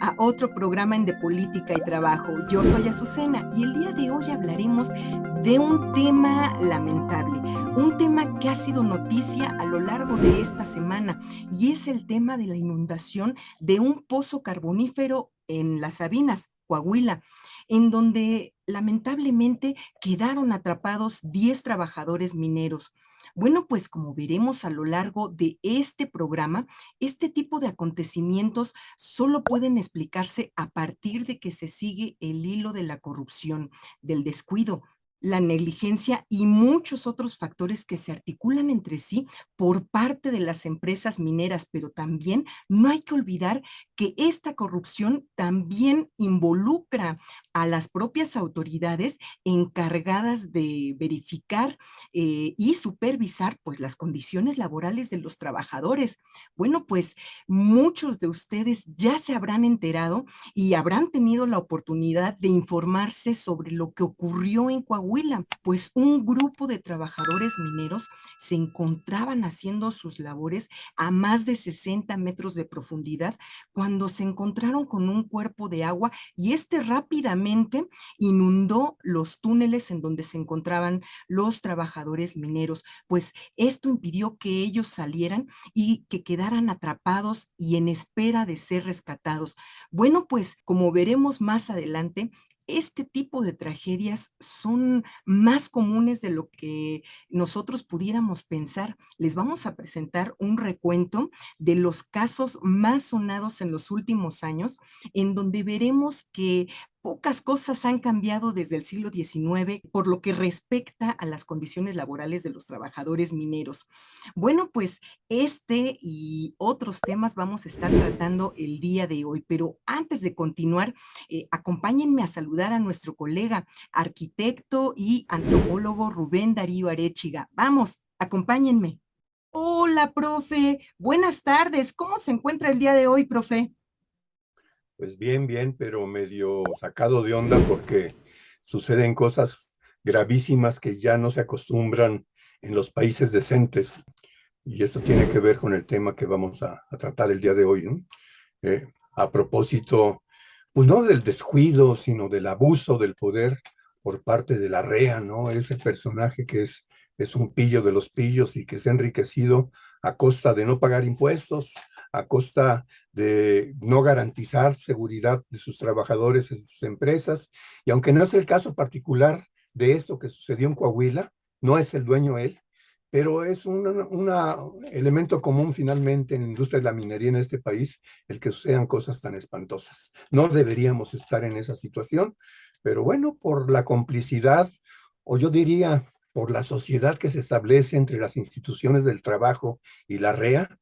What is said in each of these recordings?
a otro programa en De Política y Trabajo. Yo soy Azucena y el día de hoy hablaremos de un tema lamentable, un tema que ha sido noticia a lo largo de esta semana, y es el tema de la inundación de un pozo carbonífero en Las Sabinas, Coahuila, en donde lamentablemente quedaron atrapados 10 trabajadores mineros. Bueno, pues como veremos a lo largo de este programa, este tipo de acontecimientos solo pueden explicarse a partir de que se sigue el hilo de la corrupción, del descuido, la negligencia y muchos otros factores que se articulan entre sí por parte de las empresas mineras, pero también no hay que olvidar que esta corrupción también involucra a las propias autoridades encargadas de verificar y supervisar pues las condiciones laborales de los trabajadores. Bueno, pues muchos de ustedes ya se habrán enterado y habrán tenido la oportunidad de informarse sobre lo que ocurrió en Coahuila, pues un grupo de trabajadores mineros se encontraban haciendo sus labores a más de 60 metros de profundidad cuando se encontraron con un cuerpo de agua y este rápidamente inundó los túneles en donde se encontraban los trabajadores mineros, pues esto impidió que ellos salieran y que quedaran atrapados y en espera de ser rescatados. Bueno, pues como veremos más adelante, este tipo de tragedias son más comunes de lo que nosotros pudiéramos pensar. Les vamos a presentar un recuento de los casos más sonados en los últimos años, en donde veremos que pocas cosas han cambiado desde el siglo XIX por lo que respecta a las condiciones laborales de los trabajadores mineros. Bueno, pues este y otros temas vamos a estar tratando el día de hoy, pero antes de continuar, acompáñenme a saludar a nuestro colega, arquitecto y antropólogo Rubén Darío Arechiga. Vamos, acompáñenme. Hola, profe. Buenas tardes. ¿Cómo se encuentra el día de hoy, profe? Pues bien, bien, pero medio sacado de onda porque suceden cosas gravísimas que ya no se acostumbran en los países decentes. Y esto tiene que ver con el tema que vamos a tratar el día de hoy, ¿no? A propósito, pues no del descuido, sino del abuso del poder por parte de la REA, ¿no? Ese personaje que es un pillo de los pillos y que se ha enriquecido a costa de no pagar impuestos, a costa de no garantizar seguridad de sus trabajadores en sus empresas. Y aunque no es el caso particular de esto que sucedió en Coahuila, no es el dueño él, pero es un elemento común finalmente en la industria de la minería en este país, el que sucedan cosas tan espantosas. No deberíamos estar en esa situación, pero bueno, por la complicidad, o yo diría, por la sociedad que se establece entre las instituciones del trabajo y la REA,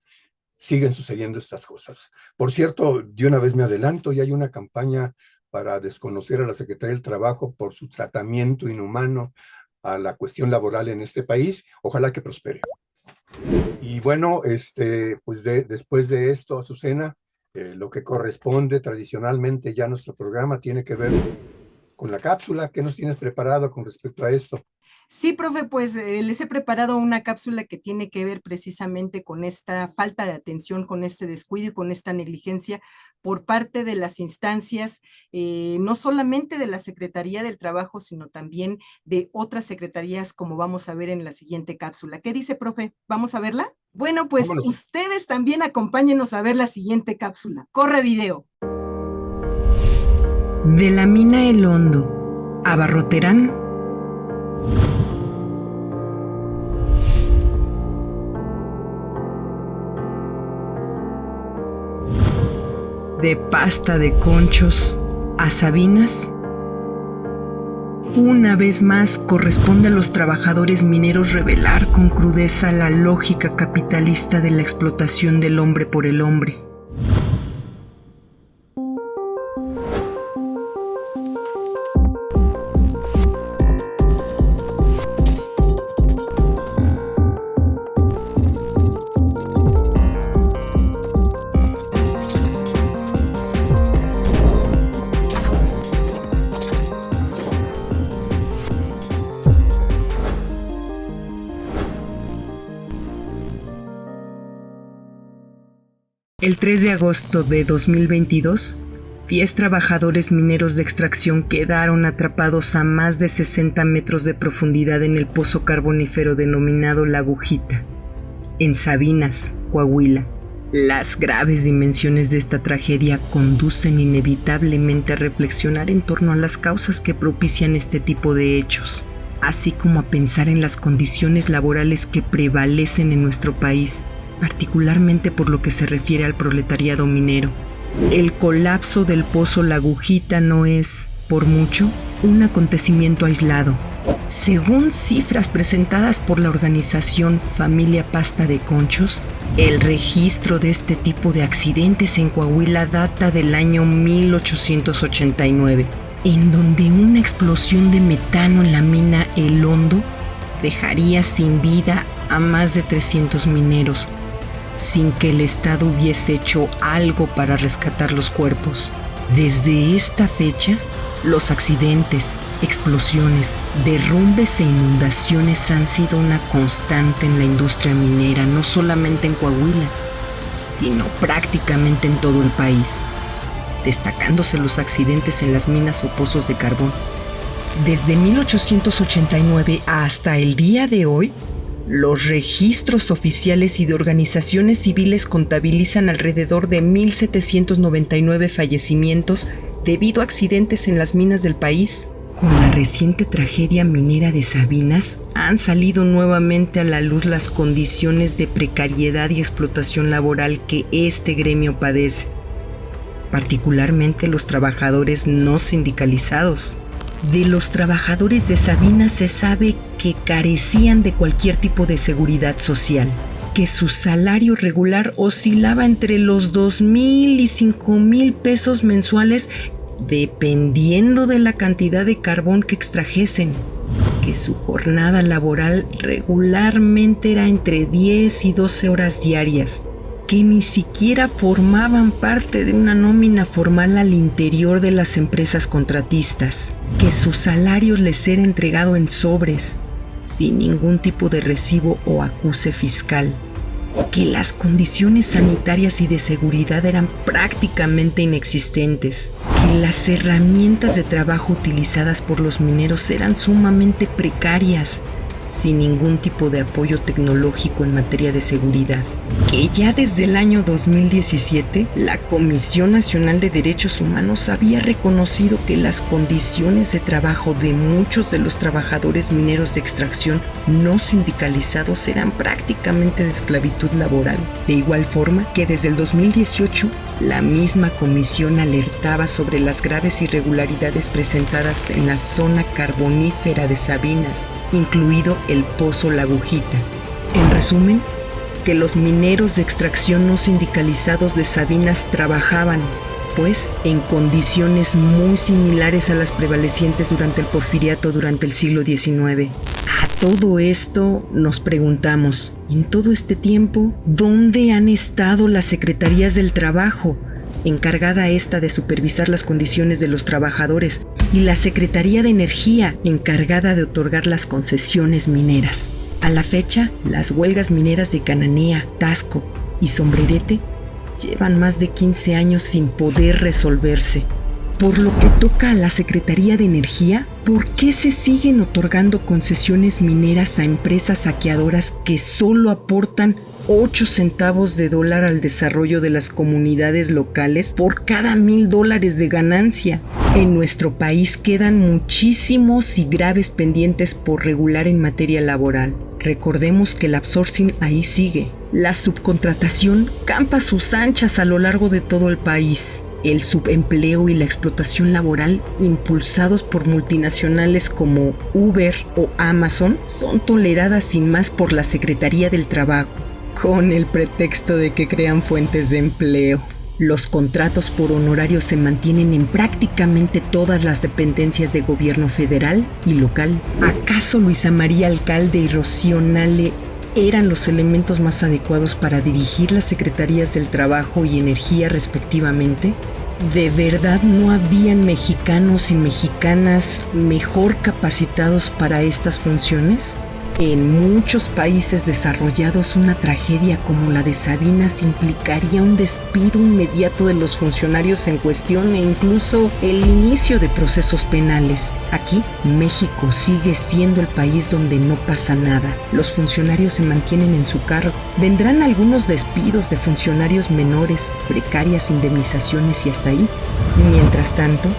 siguen sucediendo estas cosas. Por cierto, de una vez me adelanto, y hay una campaña para desconocer a la Secretaría del Trabajo por su tratamiento inhumano a la cuestión laboral en este país. Ojalá que prospere. Y bueno, pues después de esto, Azucena, lo que corresponde tradicionalmente ya a nuestro programa tiene que ver con la cápsula. ¿Qué nos tienes preparado con respecto a esto? Sí, profe, pues les he preparado una cápsula que tiene que ver precisamente con esta falta de atención, con este descuido y con esta negligencia por parte de las instancias, no solamente de la Secretaría del Trabajo, sino también de otras secretarías, como vamos a ver en la siguiente cápsula. ¿Qué dice, profe? ¿Vamos a verla? Bueno, pues Vámonos. ustedes también acompáñenos a ver la siguiente cápsula. Corre video. De la mina El Hondo, Abarroterán. De Pasta de Conchos a Sabinas. Una vez más corresponde a los trabajadores mineros revelar con crudeza la lógica capitalista de la explotación del hombre por el hombre. El 3 de agosto de 2022, 10 trabajadores mineros de extracción quedaron atrapados a más de 60 metros de profundidad en el pozo carbonífero denominado La Agujita, en Sabinas, Coahuila. Las graves dimensiones de esta tragedia conducen inevitablemente a reflexionar en torno a las causas que propician este tipo de hechos, así como a pensar en las condiciones laborales que prevalecen en nuestro país, particularmente por lo que se refiere al proletariado minero. El colapso del pozo La Agujita no es, por mucho, un acontecimiento aislado. Según cifras presentadas por la organización Familia Pasta de Conchos, el registro de este tipo de accidentes en Coahuila data del año 1889, en donde una explosión de metano en la mina El Hondo dejaría sin vida a más de 300 mineros, sin que el Estado hubiese hecho algo para rescatar los cuerpos. Desde esta fecha, los accidentes, explosiones, derrumbes e inundaciones han sido una constante en la industria minera, no solamente en Coahuila, sino prácticamente en todo el país, destacándose los accidentes en las minas o pozos de carbón. Desde 1889 hasta el día de hoy, los registros oficiales y de organizaciones civiles contabilizan alrededor de 1,799 fallecimientos debido a accidentes en las minas del país. Con la reciente tragedia minera de Sabinas, han salido nuevamente a la luz las condiciones de precariedad y explotación laboral que este gremio padece, particularmente los trabajadores no sindicalizados. De los trabajadores de Sabinas se sabe que carecían de cualquier tipo de seguridad social, que su salario regular oscilaba entre los 2,000 y 5,000 pesos mensuales dependiendo de la cantidad de carbón que extrajesen, que su jornada laboral regularmente era entre 10 y 12 horas diarias, que ni siquiera formaban parte de una nómina formal al interior de las empresas contratistas, que su salario les era entregado en sobres, sin ningún tipo de recibo o acuse fiscal, que las condiciones sanitarias y de seguridad eran prácticamente inexistentes, que las herramientas de trabajo utilizadas por los mineros eran sumamente precarias, sin ningún tipo de apoyo tecnológico en materia de seguridad, que ya desde el año 2017 la Comisión Nacional de Derechos Humanos había reconocido que las condiciones de trabajo de muchos de los trabajadores mineros de extracción no sindicalizados eran prácticamente de esclavitud laboral. De igual forma que desde el 2018 la misma comisión alertaba sobre las graves irregularidades presentadas en la zona carbonífera de Sabinas, incluido el pozo La Agujita. En resumen, que los mineros de extracción no sindicalizados de Sabinas trabajaban, pues, en condiciones muy similares a las prevalecientes durante el porfiriato durante el siglo XIX. A todo esto nos preguntamos, en todo este tiempo, ¿dónde han estado las secretarías del trabajo, encargada esta de supervisar las condiciones de los trabajadores, y la Secretaría de Energía, encargada de otorgar las concesiones mineras? A la fecha, las huelgas mineras de Cananea, Tasco y Sombrerete llevan más de 15 años sin poder resolverse. Por lo que toca a la Secretaría de Energía, ¿por qué se siguen otorgando concesiones mineras a empresas saqueadoras que solo aportan 8 centavos de dólar al desarrollo de las comunidades locales por cada $1,000 de ganancia? En nuestro país quedan muchísimos y graves pendientes por regular en materia laboral. Recordemos que el outsourcing ahí sigue. La subcontratación campa a sus anchas a lo largo de todo el país. El subempleo y la explotación laboral, impulsados por multinacionales como Uber o Amazon, son toleradas sin más por la Secretaría del Trabajo, con el pretexto de que crean fuentes de empleo. Los contratos por honorarios se mantienen en prácticamente todas las dependencias de gobierno federal y local. ¿Acaso Luisa María Alcalde y Rocío Nale eran los elementos más adecuados para dirigir las Secretarías del Trabajo y Energía respectivamente? ¿De verdad no habían mexicanos y mexicanas mejor capacitados para estas funciones? En muchos países desarrollados, una tragedia como la de Sabinas implicaría un despido inmediato de los funcionarios en cuestión e incluso el inicio de procesos penales. Aquí, México sigue siendo el país donde no pasa nada. Los funcionarios se mantienen en su cargo. Vendrán algunos despidos de funcionarios menores, precarias indemnizaciones y hasta ahí. Mientras tanto,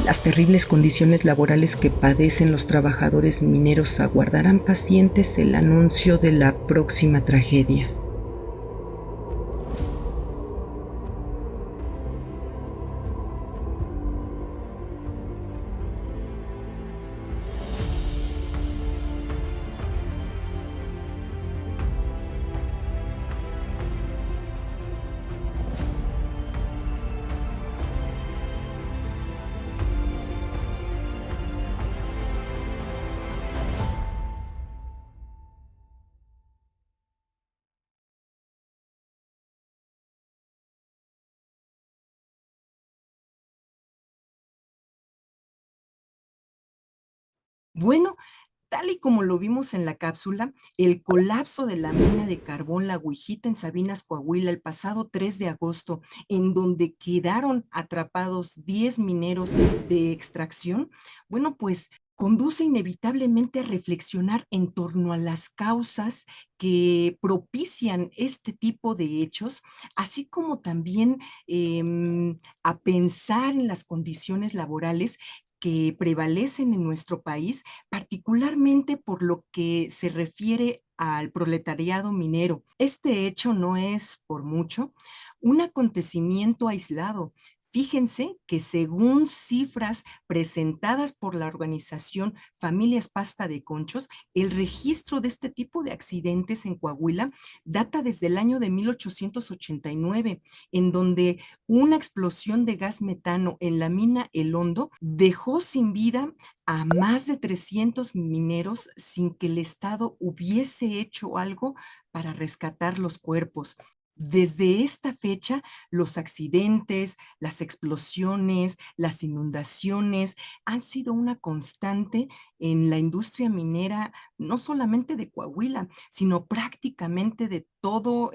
las terribles condiciones laborales que padecen los trabajadores mineros aguardarán pacientes el anuncio de la próxima tragedia. Bueno, tal y como lo vimos en la cápsula, el colapso de la mina de carbón La Huijita en Sabinas, Coahuila, el pasado 3 de agosto, en donde quedaron atrapados 10 mineros de extracción, bueno, pues conduce inevitablemente a reflexionar en torno a las causas que propician este tipo de hechos, así como también a pensar en las condiciones laborales que prevalecen en nuestro país, particularmente por lo que se refiere al proletariado minero. Este hecho no es, por mucho, un acontecimiento aislado. Fíjense que según cifras presentadas por la organización Familias Pasta de Conchos, el registro de este tipo de accidentes en Coahuila data desde el año de 1889, en donde una explosión de gas metano en la mina El Hondo dejó sin vida a más de 300 mineros sin que el Estado hubiese hecho algo para rescatar los cuerpos. Desde esta fecha, los accidentes, las explosiones, las inundaciones han sido una constante en la industria minera, no solamente de Coahuila, sino prácticamente de todo,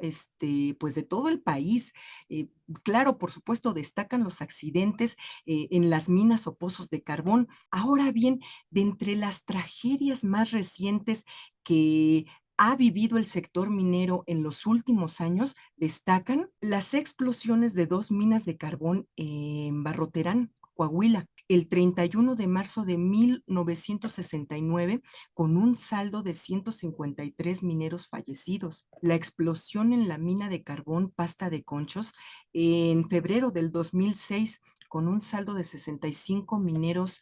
pues de todo el país. Eh, claro, por supuesto, destacan los accidentes en las minas o pozos de carbón. Ahora bien, de entre las tragedias más recientes que ha vivido el sector minero en los últimos años, destacan las explosiones de dos minas de carbón en Barroterán, Coahuila, el 31 de marzo de 1969, con un saldo de 153 mineros fallecidos. La explosión en la mina de carbón Pasta de Conchos en febrero del 2006, con un saldo de 65 mineros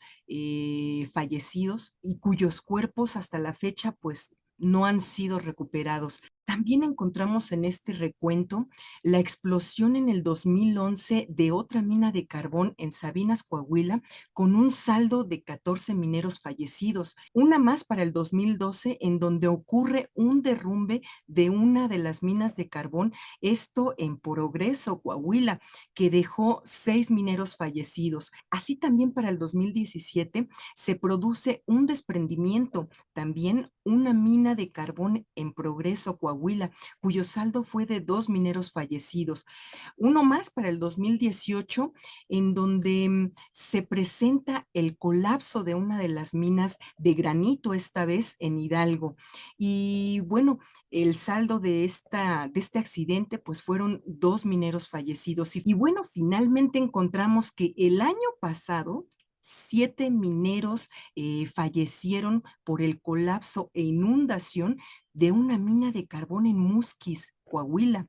fallecidos y cuyos cuerpos hasta la fecha pues no han sido recuperados. También encontramos en este recuento la explosión en el 2011 de otra mina de carbón en Sabinas, Coahuila, con un saldo de 14 mineros fallecidos. Una más para el 2012, en donde ocurre un derrumbe de una de las minas de carbón, esto en Progreso, Coahuila, que dejó 6 mineros fallecidos. Así también para el 2017 se produce un desprendimiento, también una mina de carbón en Progreso, Coahuila, cuyo saldo fue de 2 mineros fallecidos. Uno más para el 2018, en donde se presenta el colapso de una de las minas de granito, esta vez en Hidalgo. Y bueno, el saldo de este accidente, pues fueron 2 mineros fallecidos. Y bueno, finalmente encontramos que el año pasado, 7 mineros fallecieron por el colapso e inundación de una mina de carbón en Musquis, Coahuila.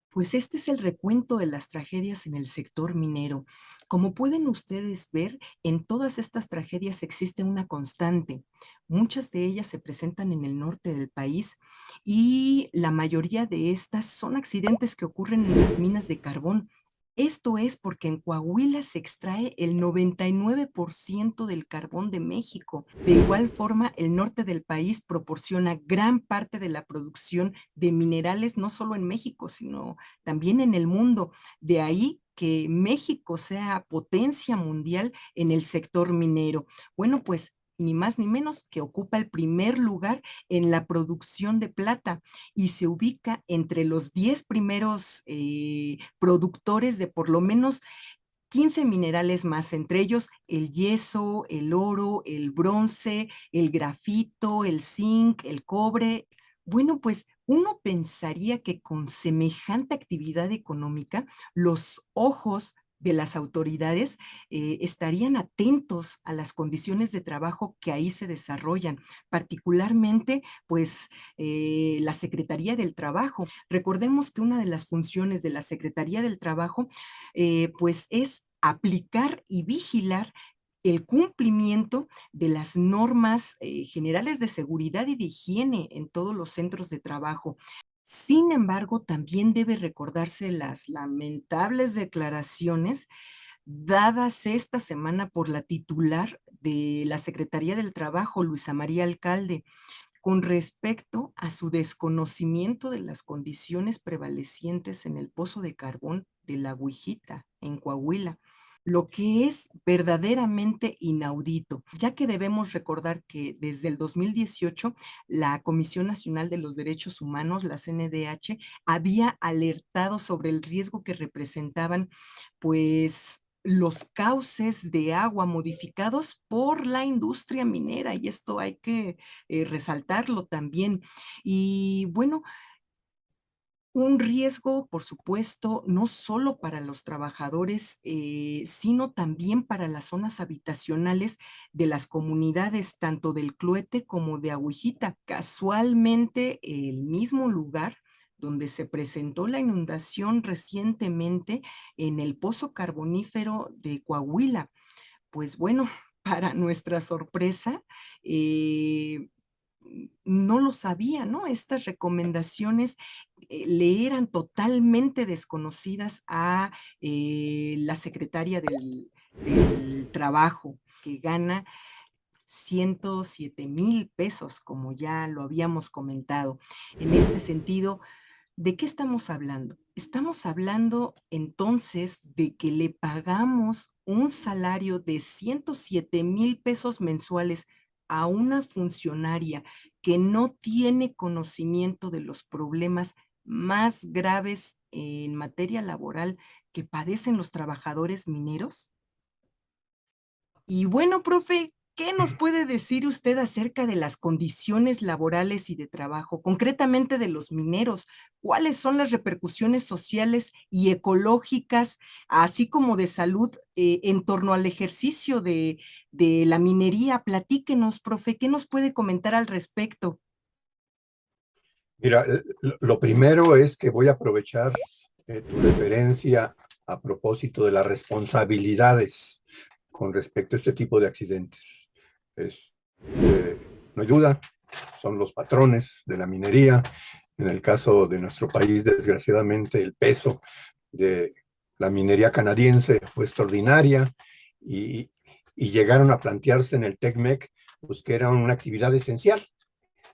Pues este es el recuento de las tragedias en el sector minero. Como pueden ustedes ver, en todas estas tragedias existe una constante. Muchas de ellas se presentan en el norte del país y la mayoría de estas son accidentes que ocurren en las minas de carbón. Esto es porque en Coahuila se extrae el 99% del carbón de México. De igual forma, el norte del país proporciona gran parte de la producción de minerales, no solo en México, sino también en el mundo. De ahí que México sea potencia mundial en el sector minero. Bueno, pues ni más ni menos que ocupa el primer lugar en la producción de plata y se ubica entre los 10 primeros productores de por lo menos 15 minerales más, entre ellos el yeso, el oro, el bronce, el grafito, el zinc, el cobre. Bueno, pues uno pensaría que con semejante actividad económica, los ojos de las autoridades estarían atentos a las condiciones de trabajo que ahí se desarrollan, particularmente pues la Secretaría del Trabajo. Recordemos que una de las funciones de la Secretaría del Trabajo pues es aplicar y vigilar el cumplimiento de las normas generales de seguridad y de higiene en todos los centros de trabajo. Sin embargo, también debe recordarse las lamentables declaraciones dadas esta semana por la titular de la Secretaría del Trabajo, Luisa María Alcalde, con respecto a su desconocimiento de las condiciones prevalecientes en el pozo de carbón de la Huijita, en Coahuila, lo que es verdaderamente inaudito, ya que debemos recordar que desde el 2018 la Comisión Nacional de los Derechos Humanos, la CNDH, había alertado sobre el riesgo que representaban, pues, los cauces de agua modificados por la industria minera, y esto hay que resaltarlo también. Y bueno, un riesgo, por supuesto, no solo para los trabajadores, sino también para las zonas habitacionales de las comunidades, tanto del Cluete como de Aguijita. Casualmente, el mismo lugar donde se presentó la inundación recientemente en el pozo carbonífero de Coahuila. Pues bueno, para nuestra sorpresa, no lo sabía, ¿no? Estas recomendaciones le eran totalmente desconocidas a la secretaria del Trabajo, que gana 107,000 pesos, como ya lo habíamos comentado. En este sentido, ¿de qué estamos hablando? Estamos hablando entonces de que le pagamos un salario de 107,000 pesos mensuales a una funcionaria que no tiene conocimiento de los problemas más graves en materia laboral que padecen los trabajadores mineros. Y bueno, profe, ¿qué nos puede decir usted acerca de las condiciones laborales y de trabajo, concretamente de los mineros? ¿Cuáles son las repercusiones sociales y ecológicas, así como de salud, en torno al ejercicio de la minería? Platíquenos, profe, ¿qué nos puede comentar al respecto? Mira, lo primero es que voy a aprovechar tu referencia a propósito de las responsabilidades con respecto a este tipo de accidentes. Es, no hay duda, son los patrones de la minería. En el caso de nuestro país, desgraciadamente, el peso de la minería canadiense fue extraordinaria y, y llegaron a plantearse en el TECMEC pues, que era una actividad esencial.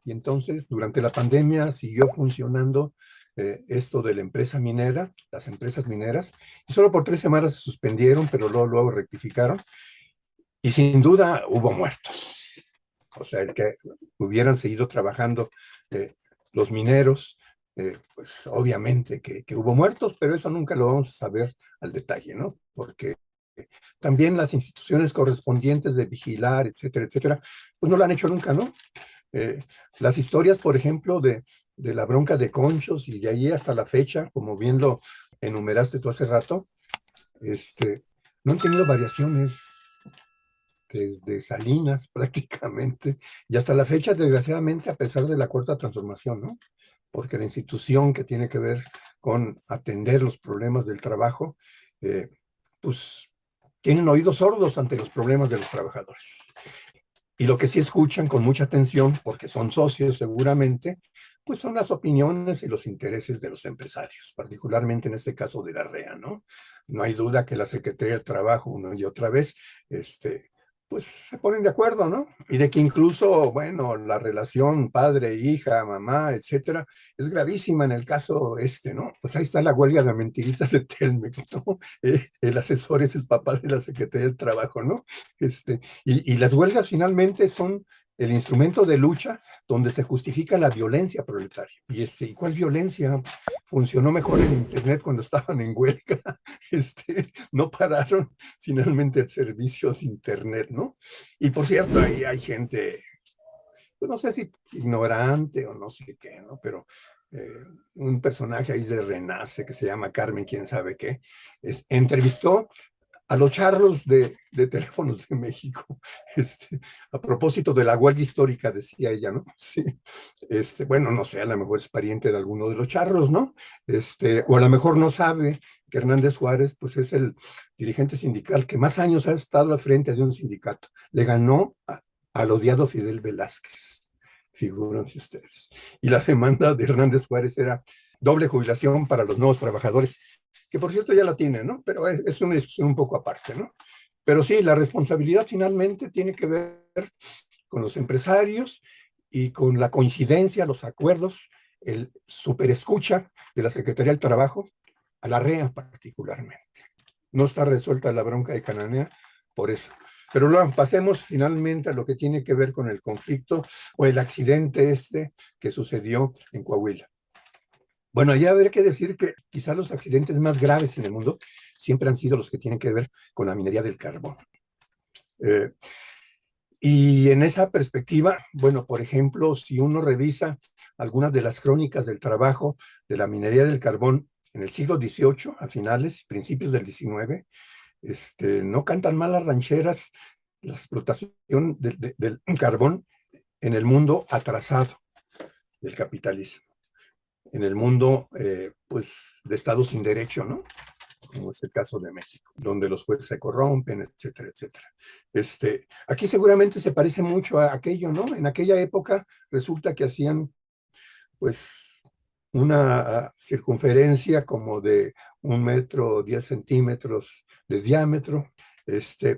Y entonces, durante la pandemia, siguió funcionando esto de la empresa minera, las empresas mineras, y solo por 3 semanas se suspendieron, pero luego rectificaron, y sin duda hubo muertos. O sea, el que hubieran seguido trabajando los mineros, pues obviamente que hubo muertos, pero eso nunca lo vamos a saber al detalle, ¿no? Porque también las instituciones correspondientes de vigilar, etcétera, etcétera, pues no lo han hecho nunca, ¿no? Las historias, por ejemplo, de la bronca de Conchos y de ahí hasta la fecha, como bien lo enumeraste tú hace rato, no han tenido variaciones desde Salinas prácticamente, y hasta la fecha, desgraciadamente, a pesar de la cuarta transformación, ¿no? Porque la institución que tiene que ver con atender los problemas del trabajo, pues tienen oídos sordos ante los problemas de los trabajadores. Y lo que sí escuchan con mucha atención, porque son socios seguramente, pues son las opiniones y los intereses de los empresarios, particularmente en este caso de la REA, ¿no? No hay duda que la Secretaría del Trabajo, una y otra vez, pues se ponen de acuerdo, ¿no? Y de que incluso, bueno, la relación padre, hija, mamá, etcétera, es gravísima en el caso este, ¿no? Pues ahí está la huelga de mentiritas de Telmex, ¿no? El asesor es el papá de la Secretaría del Trabajo, ¿no? Y las huelgas finalmente son el instrumento de lucha donde se justifica la violencia proletaria. ¿Y cuál violencia? Funcionó mejor el Internet cuando estaban en huelga. No pararon finalmente el servicio de Internet, ¿no? Y por cierto, ahí hay gente, pues no sé si ignorante o no sé qué, ¿no? Pero eh, un personaje ahí de Renace que se llama Carmen, quién sabe qué, entrevistó a los charros de teléfonos de México, a propósito de la huelga histórica, decía ella, ¿no? Sí, bueno, no sé, a lo mejor es pariente de alguno de los charros, ¿no? O a lo mejor no sabe que Hernández Juárez, pues es el dirigente sindical que más años ha estado al frente de un sindicato. Le ganó al odiado Fidel Velázquez, figúrense ustedes. Y la demanda de Hernández Juárez era doble jubilación para los nuevos trabajadores, que por cierto ya la tiene, ¿no? Pero es una discusión un poco aparte, ¿no? Pero sí, la responsabilidad finalmente tiene que ver con los empresarios y con la coincidencia, los acuerdos, el superescucha de la Secretaría del Trabajo, a la REA particularmente. No está resuelta la bronca de Cananea por eso. Pero luego pasemos finalmente a lo que tiene que ver con el conflicto o el accidente que sucedió en Coahuila. Bueno, allá habría que decir que quizás los accidentes más graves en el mundo siempre han sido los que tienen que ver con la minería del carbón. Eh, y en esa perspectiva, bueno, por ejemplo, si uno revisa algunas de las crónicas del trabajo de la minería del carbón en el siglo XVIII, a finales, principios del XIX, no cantan mal las rancheras la explotación del carbón en el mundo atrasado del capitalismo, en el mundo, pues, de estados sin derecho, ¿no? Como es el caso de México, donde los jueces se corrompen, etcétera, etcétera. Aquí seguramente se parece mucho a aquello, ¿no? En aquella época resulta que hacían, pues, una circunferencia como de 1 metro 10 centímetros de diámetro.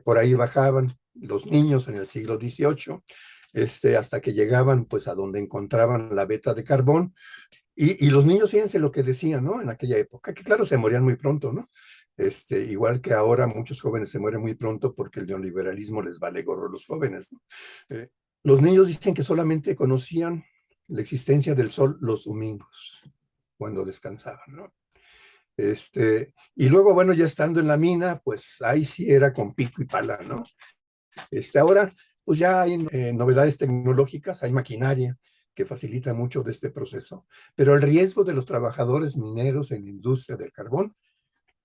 Por ahí bajaban los niños en el siglo XVIII, hasta que llegaban, pues, a donde encontraban la veta de carbón. Y los niños, fíjense lo que decían, ¿no? En aquella época, que claro, se morían muy pronto, ¿no? Igual que ahora muchos jóvenes se mueren muy pronto porque el neoliberalismo les vale gorro a los jóvenes, ¿no? Eh, los niños dicen que solamente conocían la existencia del sol los domingos, cuando descansaban, ¿no? Y luego, bueno, ya estando en la mina, pues ahí sí era con pico y pala, ¿no? Ahora, pues ya hay novedades tecnológicas, hay maquinaria que facilita mucho de este proceso, pero el riesgo de los trabajadores mineros en la industria del carbón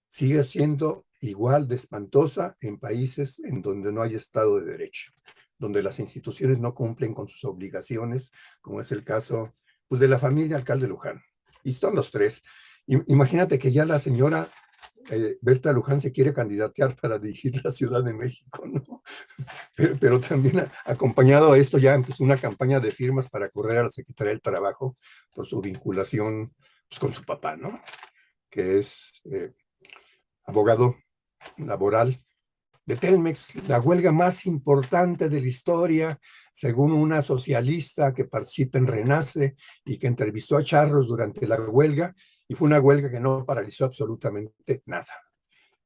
sigue siendo igual de espantosa en países en donde no hay Estado de Derecho, donde las instituciones no cumplen con sus obligaciones, como es el caso, pues, de la familia Alcalde Luján. Y son los tres. Imagínate que ya la señora Berta Luján se quiere candidatear para dirigir la Ciudad de México, ¿no? Pero también acompañado a esto ya empezó una campaña de firmas para correr a la Secretaría del Trabajo por su vinculación, pues, con su papá, ¿no? Que es abogado laboral de Telmex, la huelga más importante de la historia, según una socialista que participa en Renace y que entrevistó a charros durante la huelga, y fue una huelga que no paralizó absolutamente nada.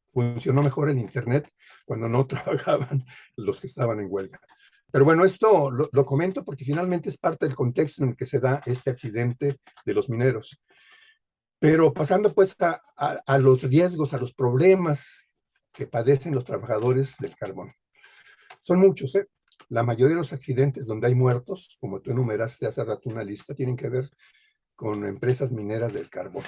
Funcionó mejor el Internet cuando no trabajaban los que estaban en huelga. Pero bueno, esto lo comento porque finalmente es parte del contexto en el que se da este accidente de los mineros. Pero pasando pues a los riesgos, a los problemas que padecen los trabajadores del carbón. Son muchos, ¿eh? La mayoría de los accidentes donde hay muertos, como tú enumeraste hace rato una lista, tienen que ver con empresas mineras del carbón,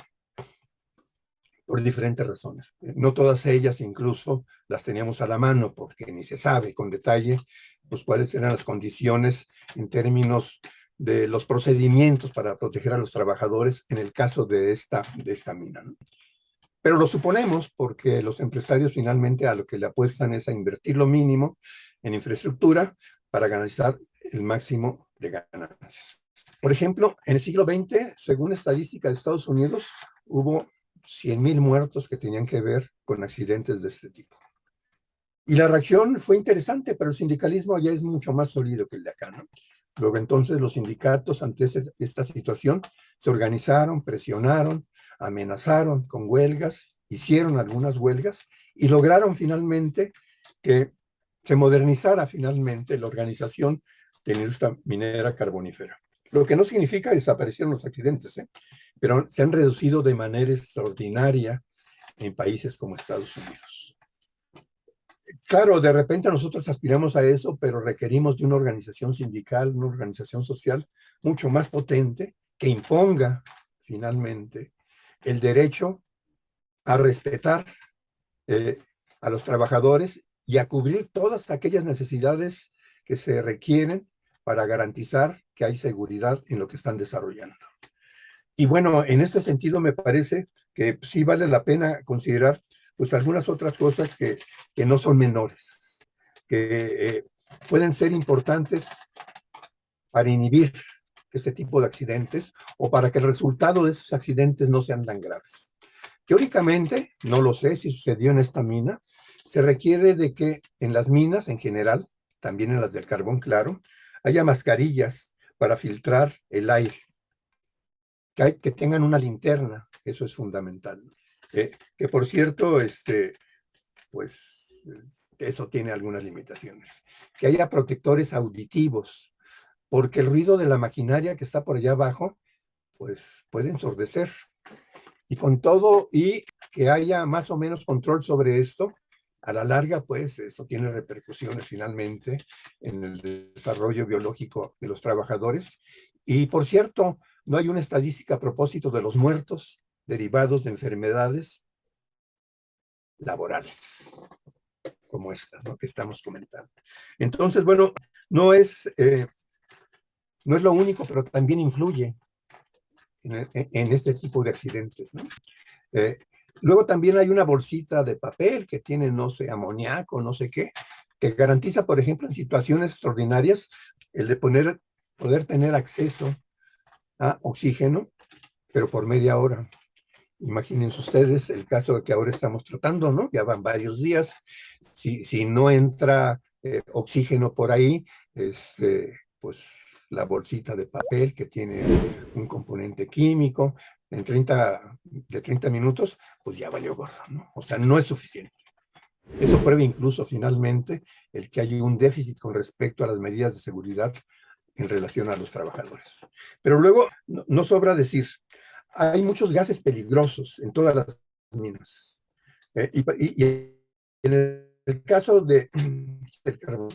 por diferentes razones. No todas ellas incluso las teníamos a la mano, porque ni se sabe con detalle pues cuáles eran las condiciones en términos de los procedimientos para proteger a los trabajadores en el caso de esta mina, ¿no? Pero lo suponemos porque los empresarios finalmente a lo que le apuestan es a invertir lo mínimo en infraestructura para garantizar el máximo de ganancias. Por ejemplo, en el siglo XX, según estadística de Estados Unidos, hubo 100,000 muertos que tenían que ver con accidentes de este tipo. Y la reacción fue interesante, pero el sindicalismo allá es mucho más sólido que el de acá, ¿no? Luego entonces los sindicatos ante esta situación se organizaron, presionaron, amenazaron con huelgas, hicieron algunas huelgas y lograron finalmente que se modernizara finalmente la organización de la industria minera carbonífera. Lo que no significa que desaparecieron los accidentes, ¿eh? Pero se han reducido de manera extraordinaria en países como Estados Unidos. Claro, de repente nosotros aspiramos a eso, pero requerimos de una organización sindical, una organización social mucho más potente que imponga finalmente el derecho a respetar eh, a los trabajadores y a cubrir todas aquellas necesidades que se requieren para garantizar que hay seguridad en lo que están desarrollando. Y bueno, en este sentido me parece que sí vale la pena considerar pues algunas otras cosas que no son menores, que pueden ser importantes para inhibir este tipo de accidentes o para que el resultado de esos accidentes no sean tan graves. Teóricamente, no lo sé si sucedió en esta mina, se requiere de que en las minas en general, también en las del carbón claro, haya mascarillas para filtrar el aire, que tengan una linterna, eso es fundamental. Que por cierto, pues eso tiene algunas limitaciones. Que haya protectores auditivos, porque el ruido de la maquinaria que está por allá abajo, pues puede ensordecer. Y con todo, y que haya más o menos control sobre esto, a la larga, pues esto tiene repercusiones finalmente en el desarrollo biológico de los trabajadores. Y por cierto, no hay una estadística a propósito de los muertos derivados de enfermedades laborales, como esta, ¿no?, que estamos comentando. Entonces, bueno, no es, no es lo único, pero también influye en este tipo de accidentes, ¿no? Eh, Luego también hay una bolsita de papel que tiene, no sé, amoníaco, no sé qué, que garantiza, por ejemplo, en situaciones extraordinarias, el de poder tener acceso a oxígeno, pero por media hora. Imagínense ustedes el caso que ahora estamos tratando, ¿no? Ya van varios días. Si no entra oxígeno por ahí, pues la bolsita de papel que tiene un componente químico, de 30 minutos, pues ya valió gorro, ¿no? O sea, no es suficiente. Eso prueba incluso finalmente el que hay un déficit con respecto a las medidas de seguridad en relación a los trabajadores. Pero luego, no sobra decir, hay muchos gases peligrosos en todas las minas. Y en el caso del carbón,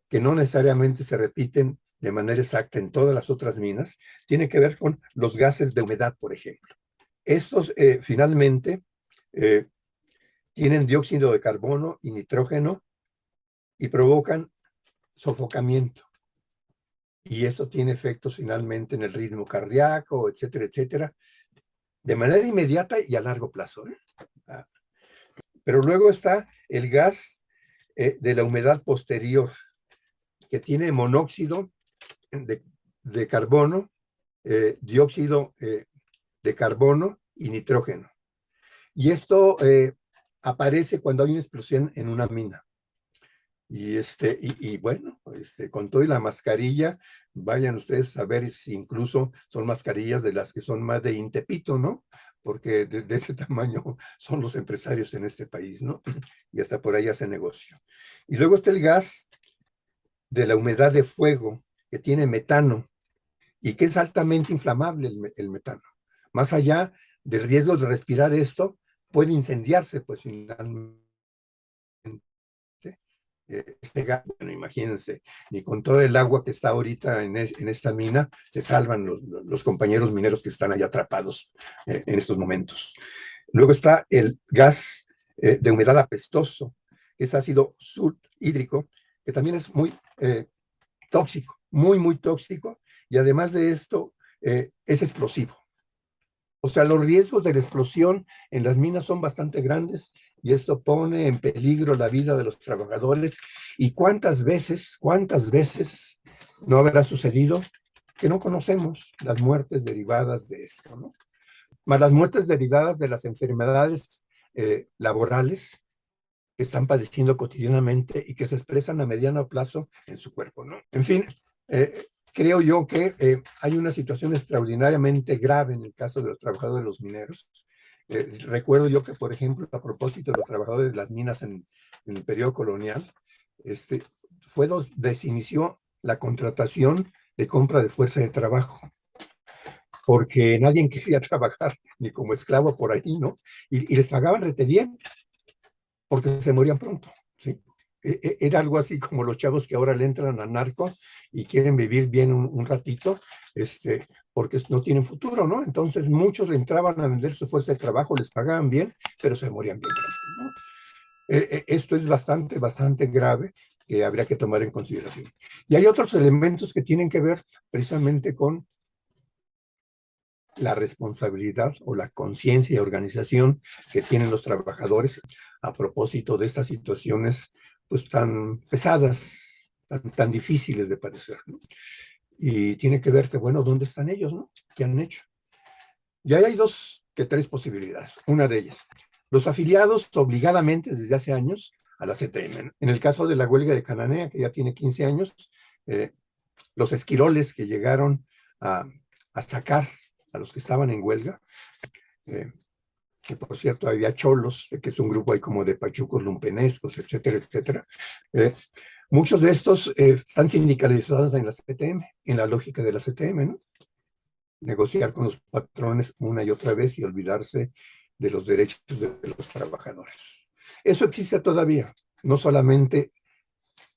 que no necesariamente se repiten de manera exacta en todas las otras minas, tiene que ver con los gases de humedad, por ejemplo. Estos finalmente tienen dióxido de carbono y nitrógeno y provocan sofocamiento. Y esto tiene efectos finalmente en el ritmo cardíaco, etcétera, etcétera, de manera inmediata y a largo plazo, ¿eh? Pero luego está el gas de la humedad posterior, que tiene monóxido de carbono, dióxido de carbono y nitrógeno. Y esto aparece cuando hay una explosión en una mina. Y bueno, con todo y la mascarilla, vayan ustedes a ver si incluso son mascarillas de las que son más de Intepito, ¿no? Porque de ese tamaño son los empresarios en este país, ¿no? Y hasta por ahí hace negocio. Y luego está el gas de la humedad de fuego, que tiene metano, y que es altamente inflamable el metano. Más allá del riesgo de respirar esto, puede incendiarse, pues finalmente. Este gas, bueno, imagínense, ni con todo el agua que está ahorita en esta mina, se salvan los compañeros mineros que están allá atrapados en estos momentos. Luego está el gas de humedad apestoso, que es ácido sulfhídrico, que también es muy tóxico, muy, muy tóxico, y además de esto, es explosivo. O sea, los riesgos de la explosión en las minas son bastante grandes y esto pone en peligro la vida de los trabajadores. ¿Y cuántas veces no habrá sucedido que no conocemos las muertes derivadas de esto, ¿no? Más las muertes derivadas de las enfermedades laborales, que están padeciendo cotidianamente y que se expresan a mediano plazo en su cuerpo, ¿no? En fin, creo yo que hay una situación extraordinariamente grave en el caso de los trabajadores de los mineros. Recuerdo yo que, por ejemplo, a propósito de los trabajadores de las minas en el periodo colonial, fue donde se inició la contratación de compra de fuerza de trabajo, porque nadie quería trabajar ni como esclavo por ahí, ¿no? Y les pagaban rete bien, porque se morían pronto, ¿sí? Era algo así como los chavos que ahora le entran a narco y quieren vivir bien un ratito, porque no tienen futuro, ¿no? Entonces muchos entraban a vender su fuerza de trabajo, les pagaban bien, pero se morían bien pronto, ¿no? Esto es bastante, bastante grave que habría que tomar en consideración. Y hay otros elementos que tienen que ver precisamente con la responsabilidad o la conciencia y organización que tienen los trabajadores a propósito de estas situaciones pues tan pesadas, tan difíciles de padecer, ¿no? Y tiene que ver que, bueno, ¿dónde están ellos, no? ¿Qué han hecho? Y ahí hay tres posibilidades. Una de ellas, los afiliados obligadamente desde hace años a la CTM. En el caso de la huelga de Cananea, que ya tiene 15 años, los esquiroles que llegaron a sacar a los que estaban en huelga, que por cierto había cholos, que es un grupo ahí como de pachucos lumpenescos, etcétera, etcétera. Muchos de estos están sindicalizados en la CTM, en la lógica de la CTM, ¿no? Negociar con los patrones una y otra vez y olvidarse de los derechos de los trabajadores. Eso existe todavía, no solamente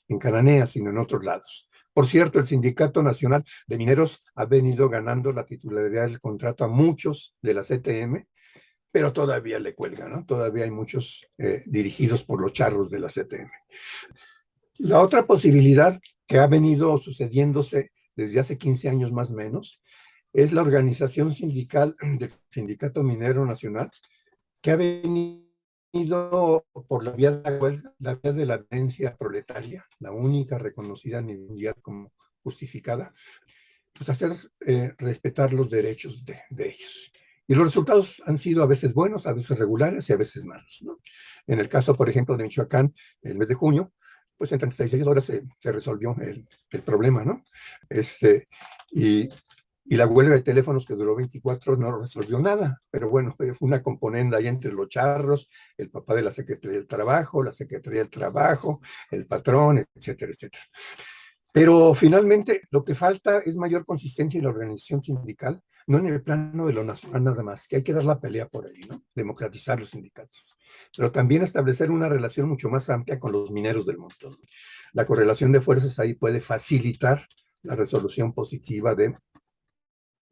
en Cananea, sino en otros lados. Por cierto, el Sindicato Nacional de Mineros ha venido ganando la titularidad del contrato a muchos de la CTM, pero todavía le cuelgan, ¿no? Todavía hay muchos dirigidos por los charros de la CTM. La otra posibilidad que ha venido sucediéndose desde hace 15 años más o menos es la organización sindical del Sindicato Minero Nacional, que ha venido por la vía de la violencia proletaria, la única reconocida a nivel mundial como justificada, pues hacer respetar los derechos de ellos. Y los resultados han sido a veces buenos, a veces regulares y a veces malos, ¿no? En el caso, por ejemplo, de Michoacán, el mes de junio, pues en 36 horas se resolvió el problema, ¿no? Y, y la huelga de teléfonos que duró 24 no resolvió nada, pero bueno, fue una componenda ahí entre los charros, el papá de la Secretaría del Trabajo, la Secretaría del Trabajo, el patrón, etcétera, etcétera. Pero finalmente lo que falta es mayor consistencia en la organización sindical, no en el plano de lo nacional nada más, que hay que dar la pelea por ahí, ¿no? Democratizar los sindicatos, pero también establecer una relación mucho más amplia con los mineros del montón. La correlación de fuerzas ahí puede facilitar la resolución positiva de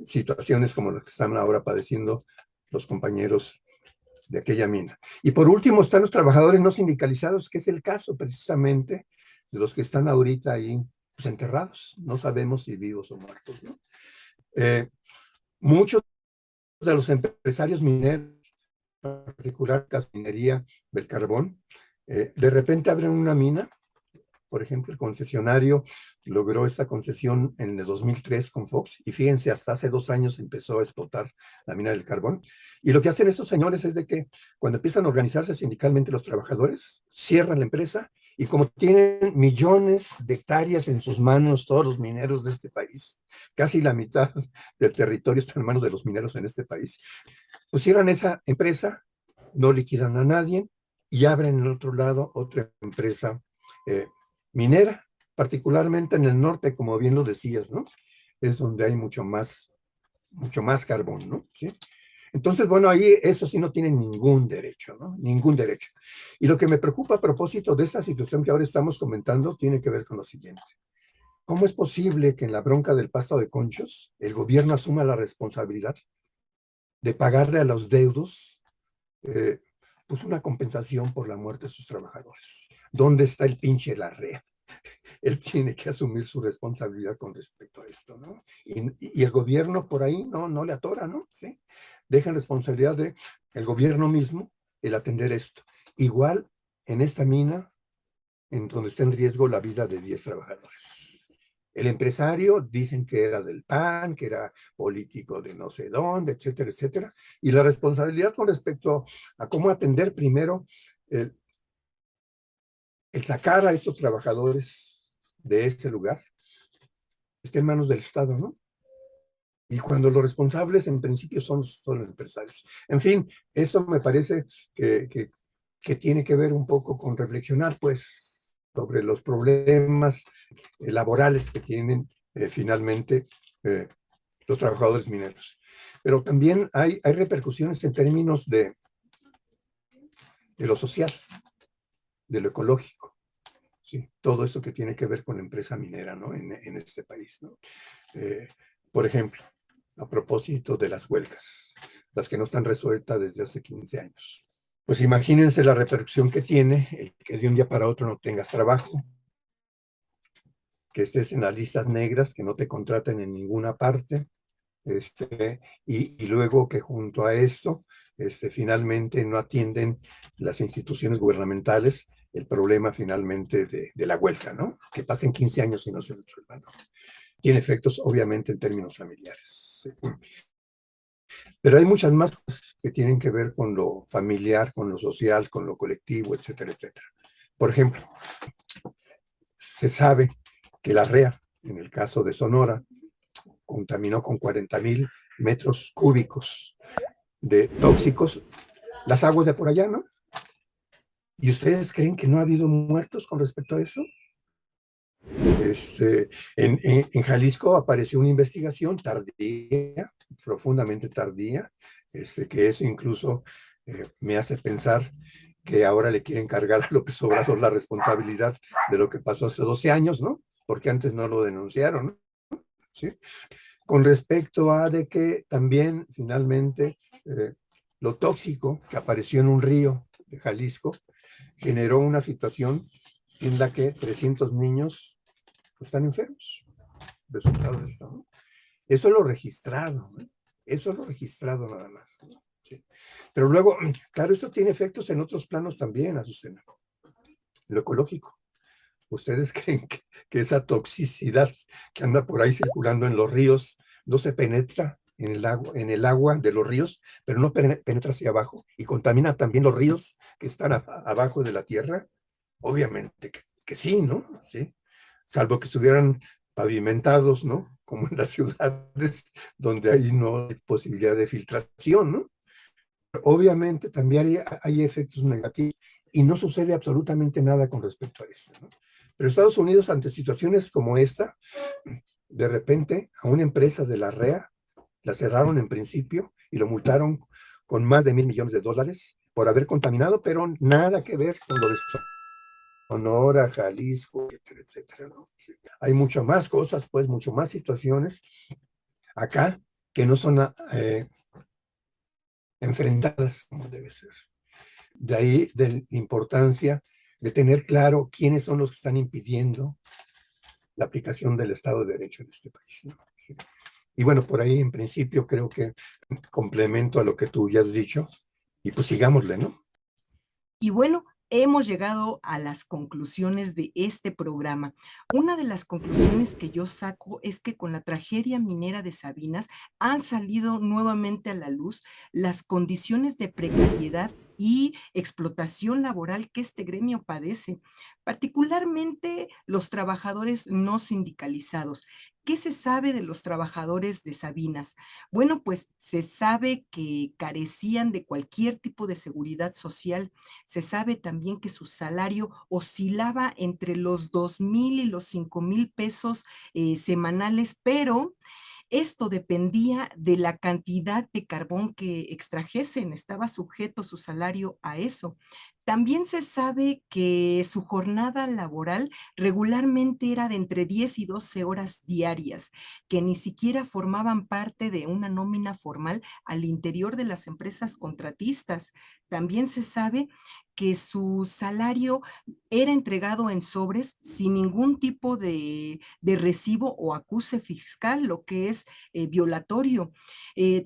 situaciones como las que están ahora padeciendo los compañeros de aquella mina. Y por último están los trabajadores no sindicalizados, que es el caso precisamente de los que están ahorita ahí pues, enterrados. No sabemos si vivos o muertos, ¿no? Muchos de los empresarios mineros, en particular la minería del carbón, de repente abren una mina. Por ejemplo, el concesionario logró esta concesión en el 2003 con Fox y fíjense, hasta hace 2 años empezó a explotar la mina del carbón. Y lo que hacen estos señores es de que cuando empiezan a organizarse sindicalmente los trabajadores, cierran la empresa y como tienen millones de hectáreas en sus manos todos los mineros de este país, casi la mitad del territorio está en manos de los mineros en este país, pues cierran esa empresa, no liquidan a nadie y abren en otro lado otra empresa minera, particularmente en el norte, como bien lo decías, ¿no? Es donde hay mucho más carbón, ¿no? ¿Sí? Entonces, bueno, ahí eso sí no tienen ningún derecho, ¿no? Ningún derecho. Y lo que me preocupa a propósito de esta situación que ahora estamos comentando tiene que ver con lo siguiente. ¿Cómo es posible que en la bronca del pasto de conchos el gobierno asuma la responsabilidad de pagarle a los deudos pues una compensación por la muerte de sus trabajadores? ¿Dónde está el pinche Larrea? Él tiene que asumir su responsabilidad con respecto a esto, ¿no? Y el gobierno por ahí no le atora, ¿no? ¿Sí? Deja en responsabilidad de el gobierno mismo el atender esto. Igual en esta mina, en donde está en riesgo la vida de 10 trabajadores. El empresario dicen que era del PAN, que era político de no sé dónde, etcétera, etcétera. Y la responsabilidad con respecto a cómo atender primero el sacar a estos trabajadores de este lugar está en manos del Estado, ¿no? Y cuando los responsables en principio son los empresarios. En fin, eso me parece que tiene que ver un poco con reflexionar, pues, sobre los problemas laborales que tienen finalmente los trabajadores mineros. Pero también hay repercusiones en términos de lo social, de lo ecológico. Sí, todo eso que tiene que ver con la empresa minera, ¿no? En este país, ¿no? Por ejemplo, a propósito de las huelgas, las que no están resueltas desde hace 15 años. Pues imagínense la repercusión que tiene el que de un día para otro no tengas trabajo, que estés en las listas negras, que no te contraten en ninguna parte, y luego que junto a esto, finalmente no atienden las instituciones gubernamentales el problema finalmente de la huelga, ¿no? Que pasen 15 años y no se resuelva, ¿no? Tiene efectos obviamente en términos familiares. ¿Sí? Pero hay muchas más cosas que tienen que ver con lo familiar, con lo social, con lo colectivo, etcétera, etcétera. Por ejemplo, se sabe que la REA, en el caso de Sonora, contaminó con 40,000 metros cúbicos de tóxicos las aguas de por allá, ¿no? ¿Y ustedes creen que no ha habido muertos con respecto a eso? En Jalisco apareció una investigación tardía, profundamente tardía, que eso incluso me hace pensar que ahora le quieren cargar a López Obrador la responsabilidad de lo que pasó hace 12 años, ¿no? Porque antes no lo denunciaron, ¿no? ¿Sí? Con respecto a de que también finalmente lo tóxico que apareció en un río de Jalisco generó una situación en la que 300 niños están enfermos. Resultado de esto, ¿no? Eso es lo registrado, ¿no? Eso es lo registrado nada más, ¿no? Sí. Pero luego, claro, esto tiene efectos en otros planos también, Azucena. Lo ecológico. ¿Ustedes creen que esa toxicidad que anda por ahí circulando en los ríos no se penetra en el agua de los ríos, pero no penetra hacia abajo y contamina también los ríos que están abajo de la tierra? Obviamente que sí, ¿no? Sí. Salvo que estuvieran pavimentados, ¿no? Como en las ciudades donde ahí no hay posibilidad de filtración, ¿no? Obviamente también hay efectos negativos y no sucede absolutamente nada con respecto a eso, ¿no? Pero Estados Unidos, ante situaciones como esta, de repente a una empresa de la REA la cerraron en principio y lo multaron con más de $1,000 millones por haber contaminado, pero nada que ver con lo de Sonora, Jalisco, etcétera, etcétera, ¿no? Sí. Hay muchas más cosas, pues, mucho más situaciones acá que no son enfrentadas como debe ser. De ahí de la importancia de tener claro quiénes son los que están impidiendo la aplicación del Estado de Derecho en este país, ¿no? Sí. Y bueno, por ahí en principio creo que complemento a lo que tú ya has dicho y pues sigámosle, ¿no? Y bueno, hemos llegado a las conclusiones de este programa. Una de las conclusiones que yo saco es que con la tragedia minera de Sabinas han salido nuevamente a la luz las condiciones de precariedad y explotación laboral que este gremio padece, particularmente los trabajadores no sindicalizados. ¿Qué se sabe de los trabajadores de Sabinas? Bueno, pues se sabe que carecían de cualquier tipo de seguridad social. Se sabe también que su salario oscilaba entre los 2,000 y los 5,000 pesos semanales, pero esto dependía de la cantidad de carbón que extrajesen, estaba sujeto su salario a eso. También se sabe que su jornada laboral regularmente era de entre 10 y 12 horas diarias, que ni siquiera formaban parte de una nómina formal al interior de las empresas contratistas. También se sabe que su salario era entregado en sobres sin ningún tipo de recibo o acuse fiscal, lo que es violatorio.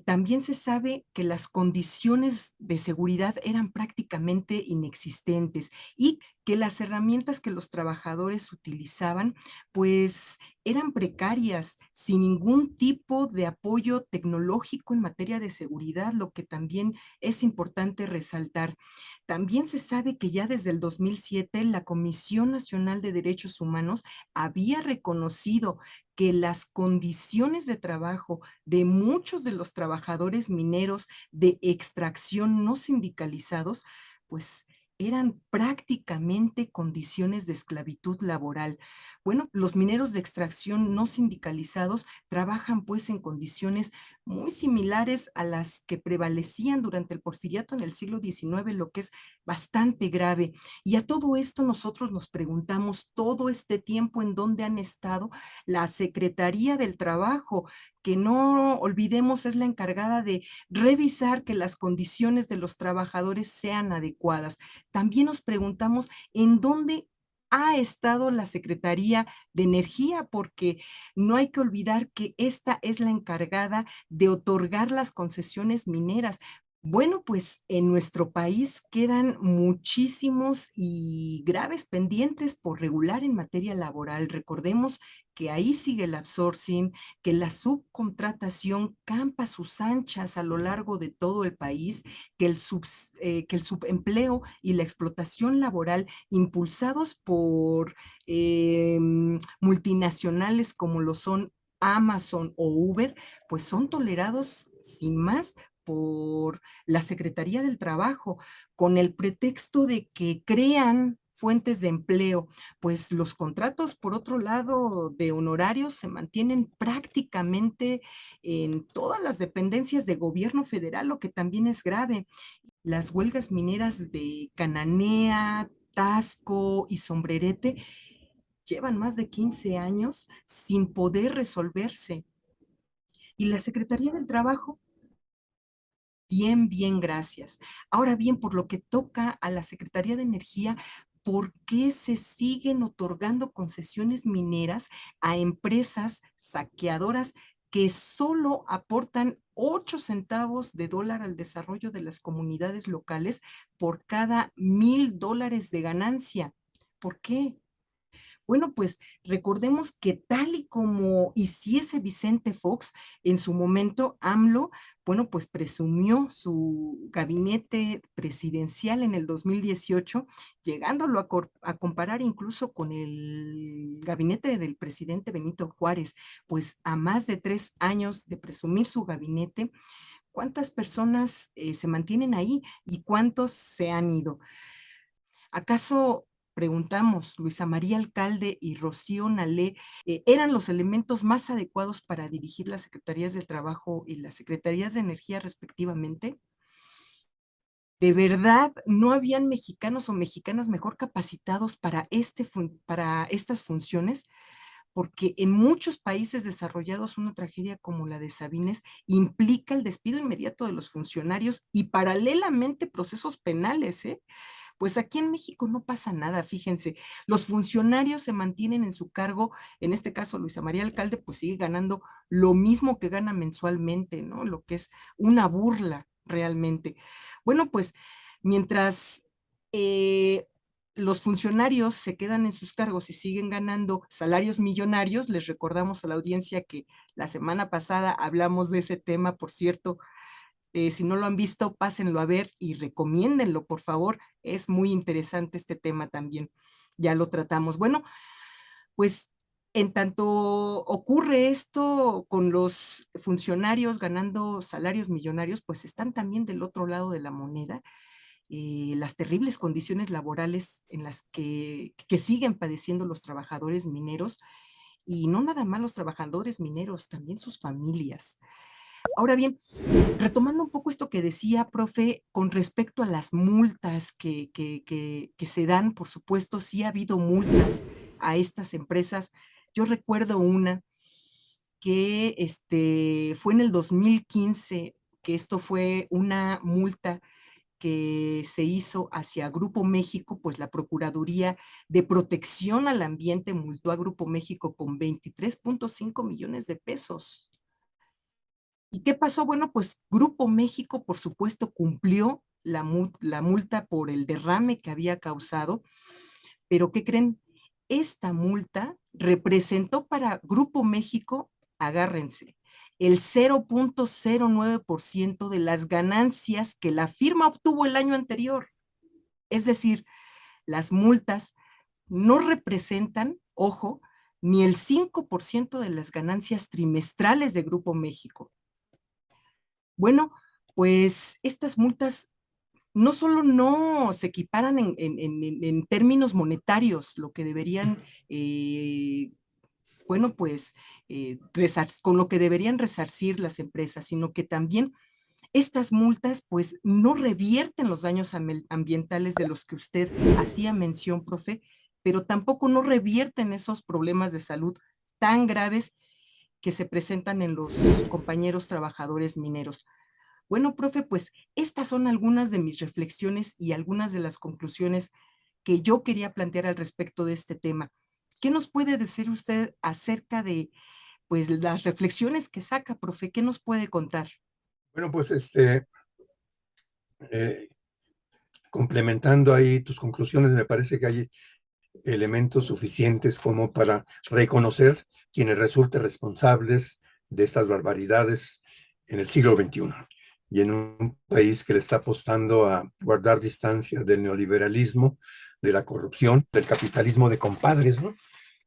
También se sabe que las condiciones de seguridad eran prácticamente inexistentes y que las herramientas que los trabajadores utilizaban, pues eran precarias, sin ningún tipo de apoyo tecnológico en materia de seguridad, lo que también es importante resaltar. También se sabe que ya desde el 2007 la Comisión Nacional de Derechos Humanos había reconocido que las condiciones de trabajo de muchos de los trabajadores mineros de extracción no sindicalizados, pues eran prácticamente condiciones de esclavitud laboral. Bueno, los mineros de extracción no sindicalizados trabajan pues en condiciones muy similares a las que prevalecían durante el porfiriato en el siglo XIX, lo que es bastante grave. Y a todo esto nosotros nos preguntamos todo este tiempo en dónde han estado la Secretaría del Trabajo, que no olvidemos es la encargada de revisar que las condiciones de los trabajadores sean adecuadas. También nos preguntamos en dónde ha estado la Secretaría de Energía, porque no hay que olvidar que esta es la encargada de otorgar las concesiones mineras. Bueno, pues en nuestro país quedan muchísimos y graves pendientes por regular en materia laboral. Recordemos que ahí sigue el outsourcing, que la subcontratación campa a sus anchas a lo largo de todo el país, que el subempleo y la explotación laboral impulsados por multinacionales como lo son Amazon o Uber, pues son tolerados sin más por la Secretaría del Trabajo, con el pretexto de que crean fuentes de empleo, pues los contratos, por otro lado, de honorarios se mantienen prácticamente en todas las dependencias de gobierno federal, lo que también es grave. Las huelgas mineras de Cananea, Tasco y Sombrerete llevan más de 15 años sin poder resolverse. Y la Secretaría del Trabajo, bien, bien, gracias. Ahora bien, por lo que toca a la Secretaría de Energía, ¿por qué se siguen otorgando concesiones mineras a empresas saqueadoras que solo aportan 8 centavos de dólar al desarrollo de las comunidades locales por cada $1,000 de ganancia? ¿Por qué? Bueno, pues recordemos que tal y como hiciese Vicente Fox en su momento, AMLO, bueno, pues presumió su gabinete presidencial en el 2018, llegándolo a comparar incluso con el gabinete del presidente Benito Juárez, pues a más de 3 años de presumir su gabinete, ¿cuántas personas se mantienen ahí y cuántos se han ido? ¿Acaso, preguntamos, Luisa María Alcalde y Rocío Nalé eran los elementos más adecuados para dirigir las secretarías de Trabajo y las secretarías de Energía respectivamente? ¿De verdad no habían mexicanos o mexicanas mejor capacitados para, para estas funciones? Porque en muchos países desarrollados una tragedia como la de Sabines implica el despido inmediato de los funcionarios y paralelamente procesos penales, ¿eh? Pues aquí en México no pasa nada, fíjense, los funcionarios se mantienen en su cargo, en este caso Luisa María Alcalde, pues sigue ganando lo mismo que gana mensualmente, ¿no? Lo que es una burla realmente. Bueno, pues mientras los funcionarios se quedan en sus cargos y siguen ganando salarios millonarios, les recordamos a la audiencia que la semana pasada hablamos de ese tema, por cierto, si no lo han visto, pásenlo a ver y recomiéndenlo, por favor. Es muy interesante este tema también. Ya lo tratamos. Bueno, pues en tanto ocurre esto con los funcionarios ganando salarios millonarios, pues están también del otro lado de la moneda las terribles condiciones laborales en las que siguen padeciendo los trabajadores mineros y no nada más los trabajadores mineros, también sus familias. Ahora bien, retomando un poco esto que decía, profe, con respecto a las multas que se dan, por supuesto, sí ha habido multas a estas empresas. Yo recuerdo una que fue en el 2015, que esto fue una multa que se hizo hacia Grupo México, pues la Procuraduría de Protección al Ambiente multó a Grupo México con 23.5 millones de pesos. ¿Y qué pasó? Bueno, pues Grupo México, por supuesto, cumplió la multa por el derrame que había causado Pero ¿qué creen? Esta multa representó para Grupo México, agárrense, el 0.09% de las ganancias que la firma obtuvo el año anterior. Es decir, las multas no representan, ojo, ni el 5% de las ganancias trimestrales de Grupo México. Bueno, pues estas multas no solo no se equiparan en términos monetarios, lo que deberían, bueno, pues con lo que deberían resarcir las empresas, sino que también estas multas pues no revierten los daños ambientales de los que usted hacía mención, profe, pero tampoco no revierten esos problemas de salud tan graves que se presentan en los compañeros trabajadores mineros. Bueno, profe, pues estas son algunas de mis reflexiones y algunas de las conclusiones que yo quería plantear al respecto de este tema. ¿Qué nos puede decir usted acerca de pues las reflexiones que saca, profe? ¿Qué nos puede contar? Bueno, pues eh, complementando ahí tus conclusiones, me parece que hay elementos suficientes como para reconocer quienes resulten responsables de estas barbaridades en el siglo XXI y en un país que le está apostando a guardar distancia del neoliberalismo, de la corrupción, del capitalismo de compadres, ¿no?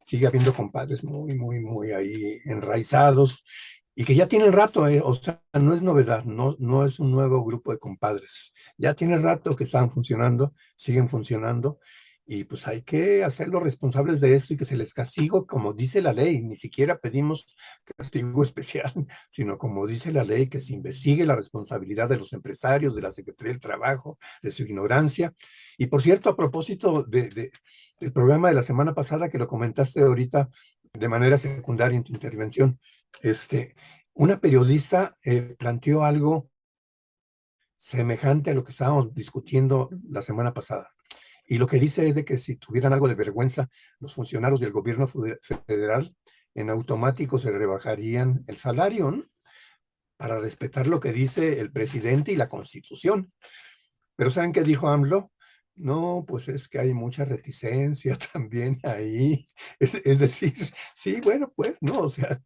Sigue habiendo compadres muy ahí enraizados y que ya tienen rato, o sea, no es novedad, no es un nuevo grupo de compadres. Ya tiene rato que están funcionando, siguen funcionando, y pues hay que hacerlos responsables de esto y que se les castigue como dice la ley. Ni siquiera pedimos castigo especial, sino como dice la ley, que se investigue la responsabilidad de los empresarios, de la Secretaría del Trabajo, de su ignorancia. Y por cierto, a propósito del programa de la semana pasada, que lo comentaste ahorita de manera secundaria en tu intervención, una periodista planteó algo semejante a lo que estábamos discutiendo la semana pasada. Y lo que dice es de que si tuvieran algo de vergüenza los funcionarios del gobierno federal, en automático se rebajarían el salario, ¿no? Para respetar lo que dice el presidente y la Constitución. Pero ¿saben qué dijo AMLO? No, pues es que hay mucha reticencia también ahí. Es decir, sí, bueno, pues, no, o sea,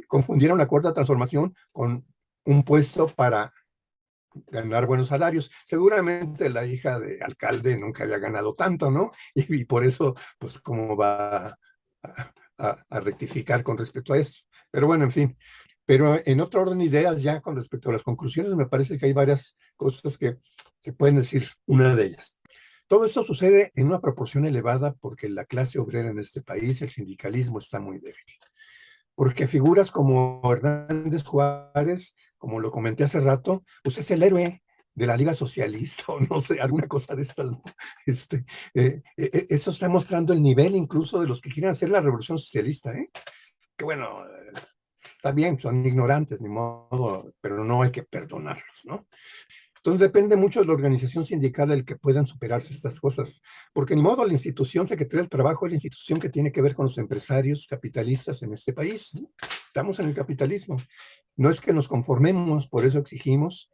confundieron la cuarta transformación con un puesto para ganar buenos salarios. Seguramente la hija de alcalde nunca había ganado tanto, ¿no? Y por eso, pues, ¿cómo va a rectificar con respecto a esto? Pero bueno, en fin. Pero en otro orden de ideas, ya con respecto a las conclusiones, me parece que hay varias cosas que se pueden decir. Una de ellas: todo esto sucede en una proporción elevada porque la clase obrera en este país, el sindicalismo, está muy débil. Porque figuras como Hernández Juárez, como lo comenté hace rato, pues es el héroe de la Liga Socialista, o no sé, alguna cosa de estas, ¿no? Eso está mostrando el nivel incluso de los que quieren hacer la revolución socialista, ¿eh? Que bueno, está bien, son ignorantes, ni modo, pero no hay que perdonarlos, ¿no? Entonces depende mucho de la organización sindical el que puedan superarse estas cosas, porque ni modo, la institución Secretaría del Trabajo es la institución que tiene que ver con los empresarios capitalistas en este país, ¿no? Estamos en el capitalismo. No es que nos conformemos, por eso exigimos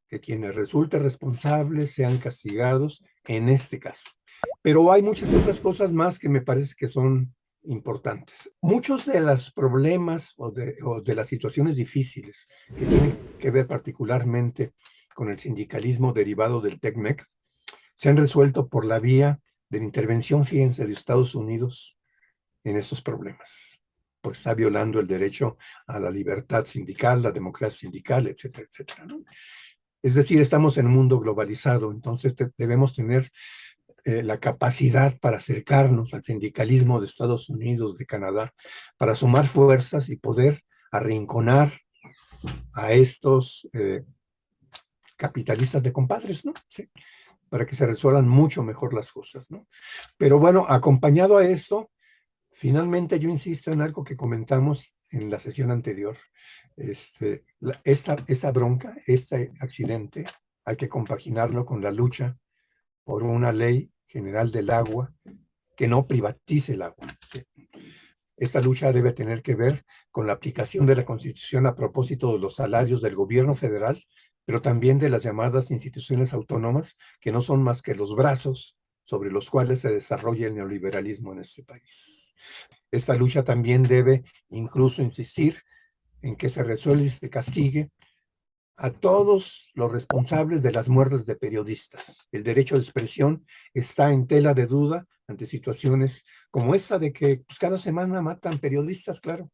que quienes resulten responsables sean castigados en este caso. Pero hay muchas otras cosas más que me parece que son importantes. Muchos de los problemas o de las situaciones difíciles que tienen que ver particularmente con el sindicalismo derivado del TECMEC se han resuelto por la vía de la intervención, fíjense, de Estados Unidos en estos problemas, porque está violando el derecho a la libertad sindical, la democracia sindical, etcétera, etcétera, ¿no? Es decir, estamos en un mundo globalizado, entonces debemos tener la capacidad para acercarnos al sindicalismo de Estados Unidos, de Canadá, para sumar fuerzas y poder arrinconar a estos capitalistas de compadres, ¿no? Sí, para que se resuelvan mucho mejor las cosas, ¿no? Pero bueno, acompañado a esto, finalmente yo insisto en algo que comentamos en la sesión anterior. Esta bronca, este accidente, hay que compaginarlo con la lucha por una ley general del agua que no privatice el agua. Esta lucha debe tener que ver con la aplicación de la Constitución a propósito de los salarios del gobierno federal, pero también de las llamadas instituciones autónomas, que no son más que los brazos sobre los cuales se desarrolla el neoliberalismo en este país. Esta lucha también debe incluso insistir en que se resuelva y se castigue a todos los responsables de las muertes de periodistas. El derecho de expresión está en tela de duda ante situaciones como esta de que pues, cada semana matan periodistas, claro.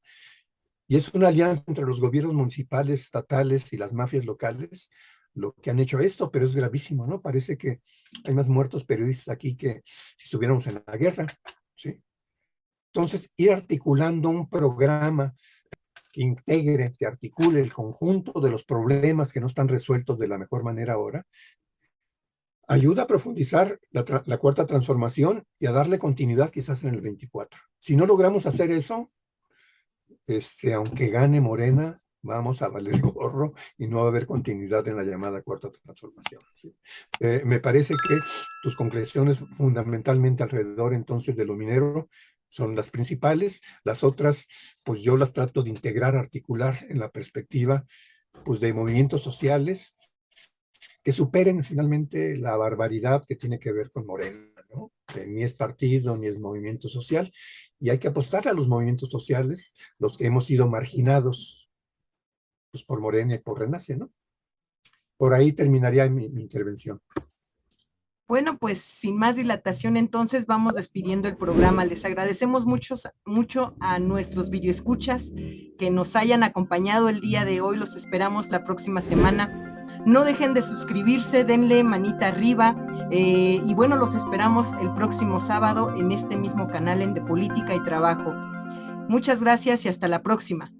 Y es una alianza entre los gobiernos municipales, estatales y las mafias locales lo que han hecho esto, pero es gravísimo, ¿no? Parece que hay más muertos periodistas aquí que si estuviéramos en la guerra, ¿sí? Entonces, ir articulando un programa que integre, que articule el conjunto de los problemas que no están resueltos de la mejor manera ahora, ayuda a profundizar la cuarta transformación y a darle continuidad quizás en el 24. Si no logramos hacer eso, aunque gane Morena, vamos a valer gorro y no va a haber continuidad en la llamada cuarta transformación. ¿Sí? Me parece que tus conclusiones fundamentalmente alrededor entonces de lo minero son las principales. Las otras, pues yo las trato de integrar, articular en la perspectiva pues, de movimientos sociales que superen finalmente la barbaridad que tiene que ver con Morena, ¿no? Que ni es partido, ni es movimiento social, y hay que apostar a los movimientos sociales, los que hemos sido marginados pues, por Morena y por Renace, ¿no? Por ahí terminaría mi intervención. Bueno, pues sin más dilatación, entonces vamos despidiendo el programa. Les agradecemos mucho a nuestros videoescuchas que nos hayan acompañado el día de hoy. Los esperamos la próxima semana. No dejen de suscribirse, denle manita arriba y bueno, los esperamos el próximo sábado en este mismo canal en De Política y Trabajo. Muchas gracias y hasta la próxima.